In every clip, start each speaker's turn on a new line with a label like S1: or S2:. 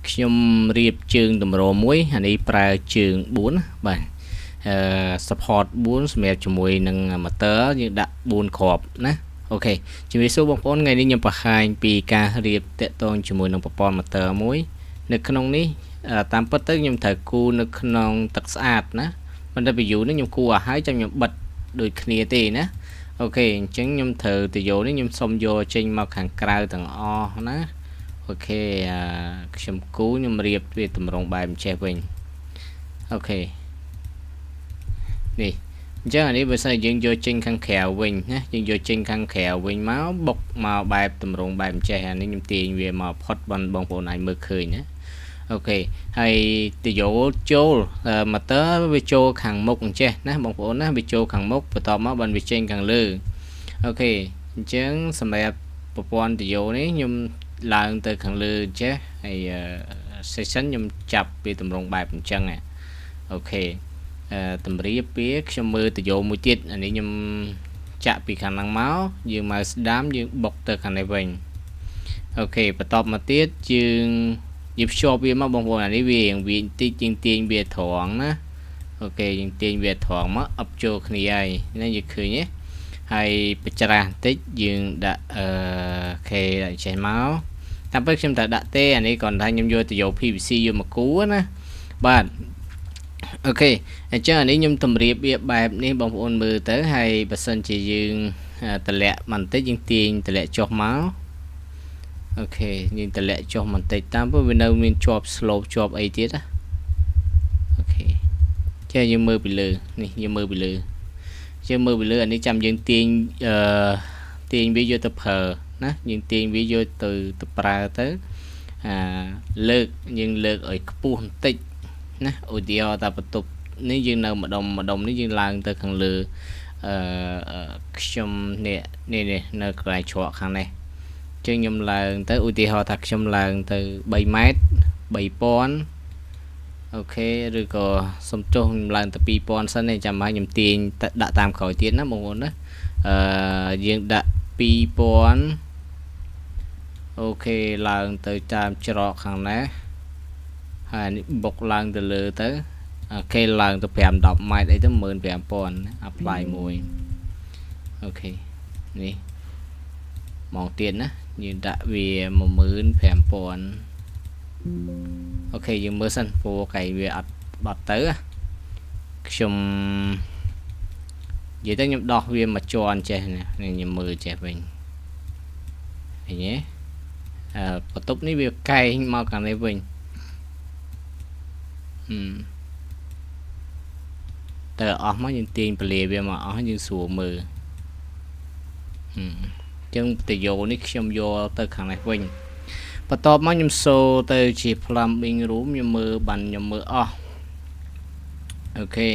S1: ខ្ញុំរៀបជើងតម្រមួយអានេះប្រើជើង4បាទsupport 4សម្រាប់ជាមួយនឹង motor យើងដាក់4គ្រាប់ណាអូខេជំរាបសួរបងប្អូនថ្ងៃនេះខ្ញុំបង្ហាញពីការរៀបតាក់ទងជាមួយនឹងប្រព័ន្ធ motor មួយនៅក្នុងនេះតាមពិតទៅខ្ញុំត្រូវគូនៅក្នុងទឹកស្អាតណាប៉ុន្តែ view នេះខ្ញុំគូឲ្យហើយចាំខ្ញុំបិទដូចគ្នាទេណាអូខេអញ្ចឹងខ្ញុំត្រូវទៅយកនេះខ្ញុំសុំយកចេញមកខាងក្រៅទាំងអស់ណាអូខេខ្ញុំគូខ្ញុំរៀបវាតម្រង់បែបចេះវិញអូខេនេះអញ្ចឹងអានេះបើសិនយើងយកចេញខាងក្រៅវិញណាយើងយកចេញខាងក្រៅវិញមកបុកមកបែបតម្រង់បែបចេះអានេះខ្ញុំទាញវាមកផុតបងប្អូនអាចមើលឃើញណាអូខេហើយទៅយកចូល motor វាចូលខាងមុខអញ្ចេះណាបងប្អូនណាវាចូលខាងមុខបន្ទាប់មកបានវាចេញខាងលើអូខេអញ្ចឹងសម្រាប់ប្រព័ន្ធទៅយកនេះខ្ញុំឡើងទៅខាងលើចេះហើយ session ខ្ញុំចាប់ពីតម្រង់បែបអញ្ចឹងអូខេតម្រាបវាខ្ញុំមើលទៅយកមួយទៀតអានេះខ្ញុំចាក់ពីខាងហ្នឹងមកយើងមកស្ដាំយើងបុកទៅខាងនេះវិញអូខេបន្ទាប់មកទៀតយើងភ្ជាប់វាមកបងប្អូនអានេះវាបន្តិចយើងទាញវាត្រង់ណាអូខេយើងទាញវាត្រង់មកអបចូលគ្នាហើយណាយើងឃើញទេហើយបច្រាស់បន្តិចយើងដាក់ខេដាក់ចេះមកតាមពិតខ្ញុំតែដាក់ទេអានេះcònថាខ្ញុំយកទៅយក PVC យកមកគូណាបាទអូខេអញ្ចឹងអានេះខ្ញុំតម្រៀបវាបែបនេះបងប្អូនមើលទៅហើយបើសិនជាយើងតម្លាក់បន្តិចយើងទាញតម្លាក់ចុះមកអូខេយើងតម្លាក់ចុះបន្តិចតាមព្រោះវានៅមានជាប់ slope ជាប់អីទៀតណាអូខេចេះយើងមើលពីលើនេះយើងមើលពីលើអានេះចាំយើងទាញទាញវាយកទៅប្រើណាយើងទាញវាយកទៅប្រើទៅលើកយើងលើកឲ្យខ្ពស់បន្តិចណាឧទាហរណ៍ថាបន្ទប់នេះយើងនៅម្ដុំនេះយើងឡើងទៅខាងលើខ្ញុំនេះនៅកន្លែងច្រកខាងនេះចឹងខ្ញុំឡើងទៅឧទាហរណ៍ថាខ្ញុំឡើងទៅ3ម៉ែត្រ3000អូខេឬក៏សុំចុះខ្ញុំឡើងទៅ2000សិនទេចាំមកខ្ញុំទាញដាក់តាមក្រោយទៀតណាបងប្អូនណាយើងដាក់2000អូខេឡើងទៅតាមច្រកខាងនេះហើយនេះបុកឡើងទៅលើទៅអូខេឡើងទៅ5-10ម៉ែត្រអីទៅ15000 apply មួយអូខេនេះមកទៀតណាយើងដាក់វា15000អូខេយើងមើលសិនព្រោះកែវាអត់បត់ទៅខ្ញុំនិយាយទៅខ្ញុំដោះវាមកជាន់ចេះនេះខ្ញុំមើលចេះវិញឃើញទេបន្ទប់នេះវាកែងមកខាងនេះវិញតែអស់មកយើងទាញពលាវាមកអស់យើងស្រួលមើលអញ្ចឹងទៅយកនេះខ្ញុំយកទៅខាងនេះវិញបន្ទាប់មកខ្ញុំសូទៅជា plumbing room ខ្ញុំមើលអស់អូខេ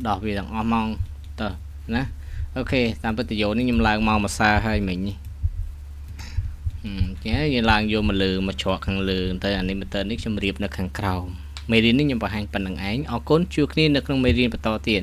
S1: ដោះវាទាំងអស់មកទៅណាអូខេតាមពិតទៅយកនេះខ្ញុំឡើងមកមួយសាហើយមិញនេះចឹងយើងឡើងយកមកលើមកច្រកខាងលើទៅអានេះ motor នេះខ្ញុំរៀបនៅខាងក្រោមមេរៀននេះខ្ញុំបង្ហាញប៉ុណ្្នឹងឯងអរគុណជួបគ្នានៅក្នុងមេរៀនបន្តទៀត